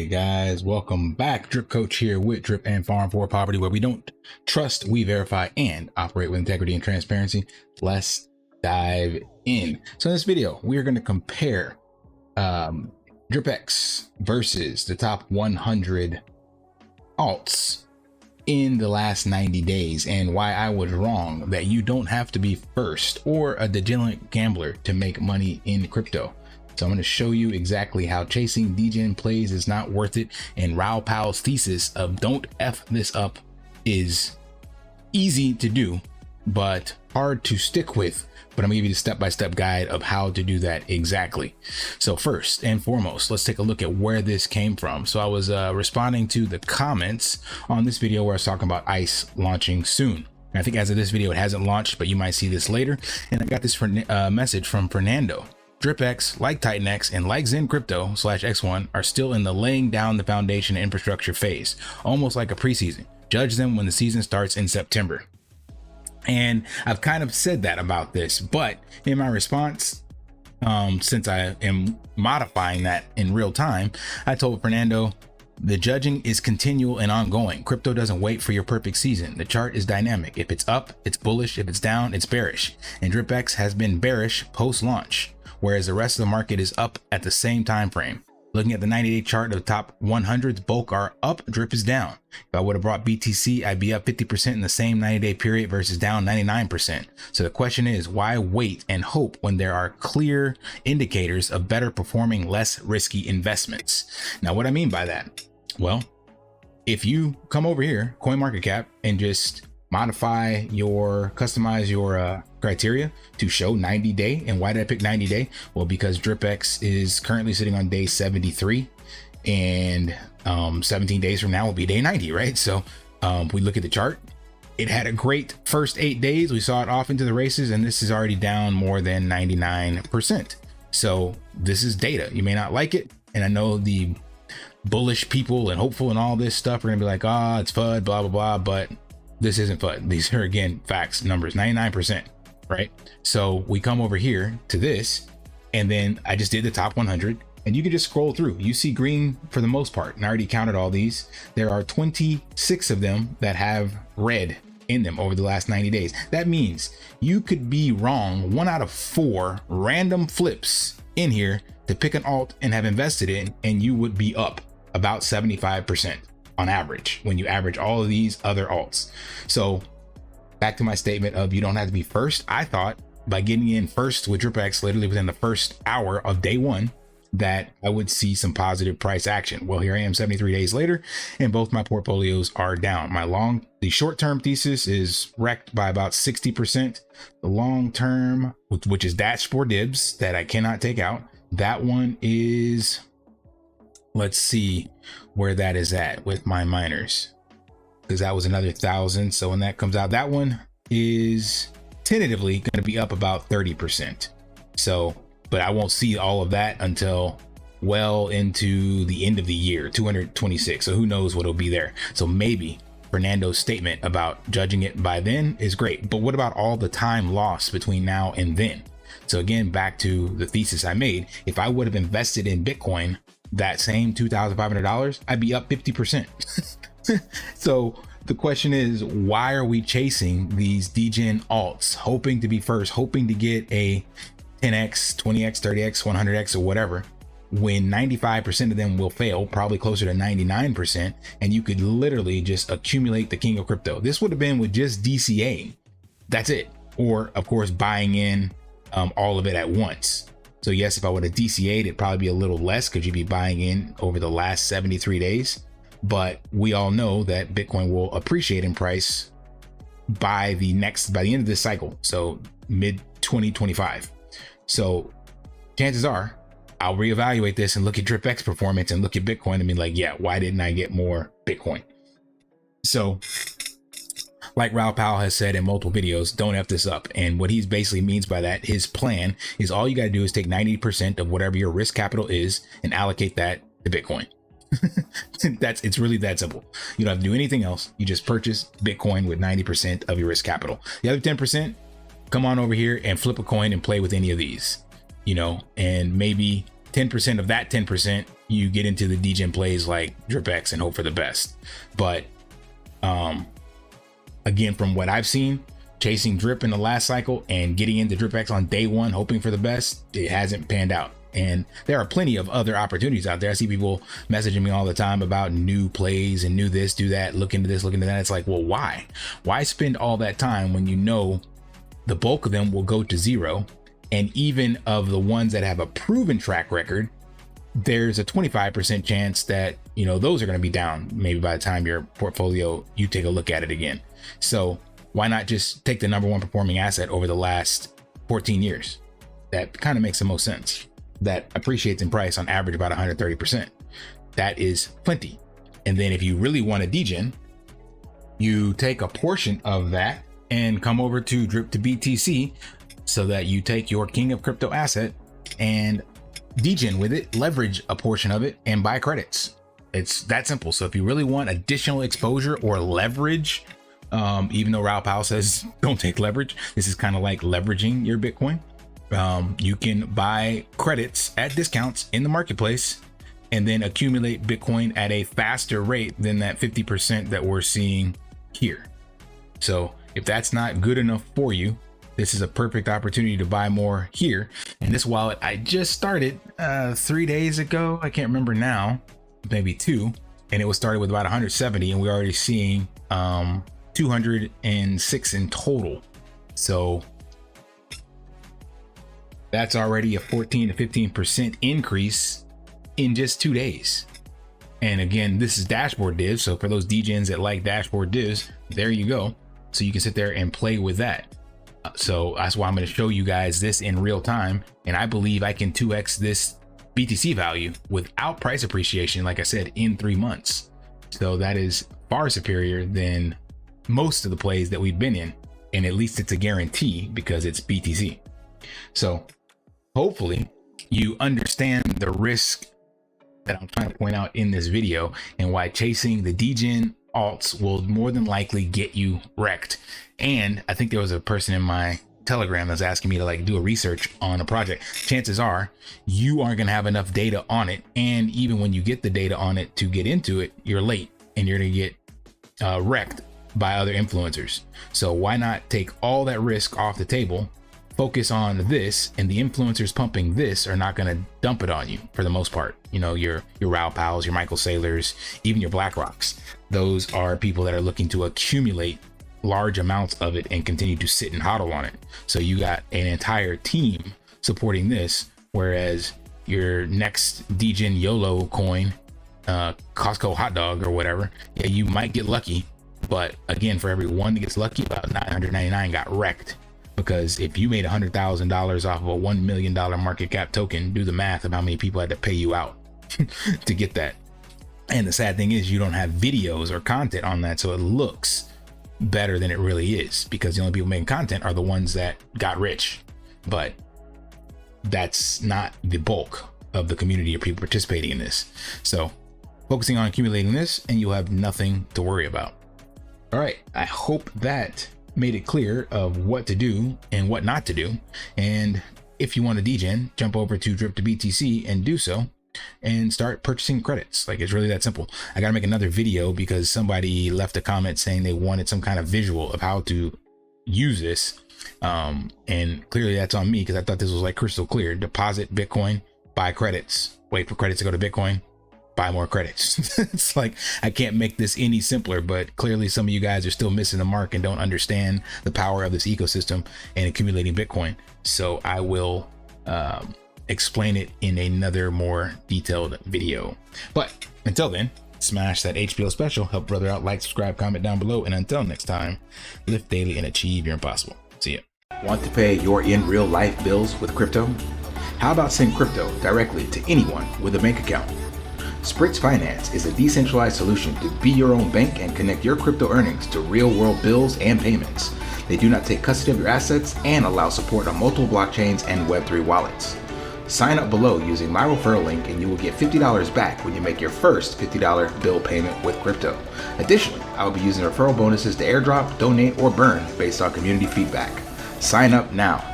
Hey guys, welcome back. DripCoach here with Drip and Farm for Poverty, where we don't trust, we verify, and operate with integrity and transparency. Let's dive in. So in this video, we are going to compare Dripx versus the top 100 alts in the last 90 days and why I was wrong that you don't have to be first or a degenerate gambler to make money in crypto. So I'm going to show you exactly how chasing degen plays is not worth it, and Raoul Pal's thesis of don't F this up is easy to do but hard to stick with. But I'm gonna give you the step-by-step guide of how to do that exactly. So first and foremost, let's take a look at where this came from. So I was responding to the comments on this video where I was talking about ICE launching soon. And I think as of this video, it hasn't launched, but you might see this later. And I got this message from Fernando. Dripx, like TitanX and like Zen Crypto / X1 are still in the laying down the foundation infrastructure phase, almost like a preseason. Judge them when the season starts in September. And I've kind of said that about this, but in my response, since I am modifying that in real time, I told Fernando, the judging is continual and ongoing. Crypto doesn't wait for your perfect season. The chart is dynamic. If it's up, it's bullish. If it's down, it's bearish. And Dripx has been bearish post-launch, whereas the rest of the market is up at the same time frame. Looking at the 90-day chart of the top 100s, bulk are up, drip is down. If I would have brought BTC, I'd be up 50% in the same 90-day period versus down 99%. So the question is, why wait and hope when there are clear indicators of better performing, less risky investments? Now, what I mean by that? Well, if you come over here, CoinMarketCap, and just customize your criteria to show 90-day. And why did I pick 90-day? Well, because Dripx is currently sitting on day 73, and 17 days from now will be day 90, right? So we look at the chart. It had a great first 8 days. We saw it off into the races, and this is already down more than 99%. So this is data. You may not like it, and I know the bullish people and hopeful and all this stuff are gonna be like, it's FUD, blah blah blah, but this isn't FUD. These are, again, facts, numbers, 99%, right? So we come over here to this, and then I just did the top 100, and you can just scroll through. You see green for the most part, and I already counted all these. There are 26 of them that have red in them over the last 90 days. That means you could be wrong 1 out of 4 random flips in here to pick an alt and have invested in, and you would be up about 75%. On average, when you average all of these other alts. So back to my statement of you don't have to be first. I thought by getting in first with Dripx literally within the first hour of day 1 that I would see some positive price action. Well, here I am 73 days later, and both my portfolios are down. The short-term thesis is wrecked by about 60%. The long-term, which is dashboard dibs that I cannot take out, that one is, let's see where that is at with my miners, because that was another 1,000. So when that comes out, that one is tentatively going to be up about 30%. So, but I won't see all of that until well into the end of the year, 226. So who knows what it'll be there. So maybe Fernando's statement about judging it by then is great, but what about all the time lost between now and then? So again, back to the thesis I made, if I would have invested in Bitcoin that same $2,500, I'd be up 50%. So the question is, why are we chasing these degen alts, hoping to be first, hoping to get a 10x, 20x, 30x, 100x, or whatever, when 95% of them will fail, probably closer to 99%, and you could literally just accumulate the king of crypto? This would have been with just DCA. That's it. Or of course, buying in all of it at once. So yes, if I would have DCA'd, it'd probably be a little less because you'd be buying in over the last 73 days. But we all know that Bitcoin will appreciate in price by the end of this cycle. So mid 2025. So chances are I'll reevaluate this and look at Dripx performance and look at Bitcoin and be like, yeah, why didn't I get more Bitcoin? So like Raoul Pal has said in multiple videos, don't F this up. And what he basically means by that, his plan is all you got to do is take 90% of whatever your risk capital is and allocate that to Bitcoin. It's really that simple. You don't have to do anything else. You just purchase Bitcoin with 90% of your risk capital. The other 10%, come on over here and flip a coin and play with any of these, and maybe 10% of that 10%, you get into the degen plays like Dripx and hope for the best. But again, from what I've seen, chasing drip in the last cycle and getting into Dripx on day one, hoping for the best, it hasn't panned out. And there are plenty of other opportunities out there. I see people messaging me all the time about new plays and new this, do that, look into this, look into that. It's like, well, why? Why spend all that time when you know the bulk of them will go to zero? And even of the ones that have a proven track record, there's a 25% chance that, you know, those are going to be down maybe by the time your portfolio, you take a look at it again. So why not just take the number one performing asset over the last 14 years? That kind of makes the most sense. That appreciates in price on average about 130%. That is plenty. And then if you really want to degen, you take a portion of that and come over to Drip to BTC so that you take your king of crypto asset and degen with it, leverage a portion of it and buy credits. It's that simple. So if you really want additional exposure or leverage, even though Raoul Pal says don't take leverage, this is kind of like leveraging your Bitcoin. You can buy credits at discounts in the marketplace and then accumulate Bitcoin at a faster rate than that 50% that we're seeing here. So if that's not good enough for you, this is a perfect opportunity to buy more here. And this wallet I just started 3 days ago. I can't remember now, maybe 2. And it was started with about 170 and we're already seeing 206 in total. So that's already a 14 to 15% increase in just 2 days. And again, this is dashboard divs. So for those degens that like dashboard divs, there you go. So you can sit there and play with that. So that's why I'm going to show you guys this in real time. And I believe I can 2x this BTC value without price appreciation, like I said, in 3 months. So that is far superior than most of the plays that we've been in. And at least it's a guarantee because it's BTC. So hopefully you understand the risk that I'm trying to point out in this video and why chasing the degen alts will more than likely get you wrecked. And I think there was a person in my Telegram that's asking me to like do a research on a project. Chances are you aren't going to have enough data on it. And even when you get the data on it to get into it, you're late and you're going to get wrecked by other influencers. So why not take all that risk off the table, focus on this, and the influencers pumping this are not going to dump it on you for the most part. You know, your Raoul Pals, your Michael Saylors, even your BlackRocks. Those are people that are looking to accumulate large amounts of it and continue to sit and hodl on it. So you got an entire team supporting this, whereas your next degen YOLO coin, Costco hot dog or whatever, yeah, you might get lucky. But again, for every one that gets lucky, about 999 got wrecked. Because if you made $100,000 off of a $1 million market cap token, do the math of how many people had to pay you out to get that. And the sad thing is you don't have videos or content on that, so it looks better than it really is, because the only people making content are the ones that got rich. But that's not the bulk of the community of people participating in this. So focusing on accumulating this and you'll have nothing to worry about. All right, I hope that made it clear of what to do and what not to do. And if you want to degen, jump over to Drip to BTC and do so and start purchasing credits. Like, it's really that simple. I gotta make another video because somebody left a comment saying they wanted some kind of visual of how to use this. And clearly that's on me because I thought this was like crystal clear. Deposit Bitcoin, buy credits, wait for credits to go to Bitcoin, buy more credits. It's like, I can't make this any simpler, but clearly some of you guys are still missing the mark and don't understand the power of this ecosystem and accumulating Bitcoin. So I will explain it in another more detailed video. But until then, smash that HBO special, help brother out, like, subscribe, comment down below, and until next time, live daily and achieve your impossible. See ya. Want to pay your in real life bills with crypto? How about send crypto directly to anyone with a bank account? Spritz Finance is a decentralized solution to be your own bank and connect your crypto earnings to real-world bills and payments. They do not take custody of your assets and allow support on multiple blockchains and Web3 wallets. Sign up below using my referral link and you will get $50 back when you make your first $50 bill payment with crypto. Additionally, I will be using referral bonuses to airdrop, donate, or burn based on community feedback. Sign up now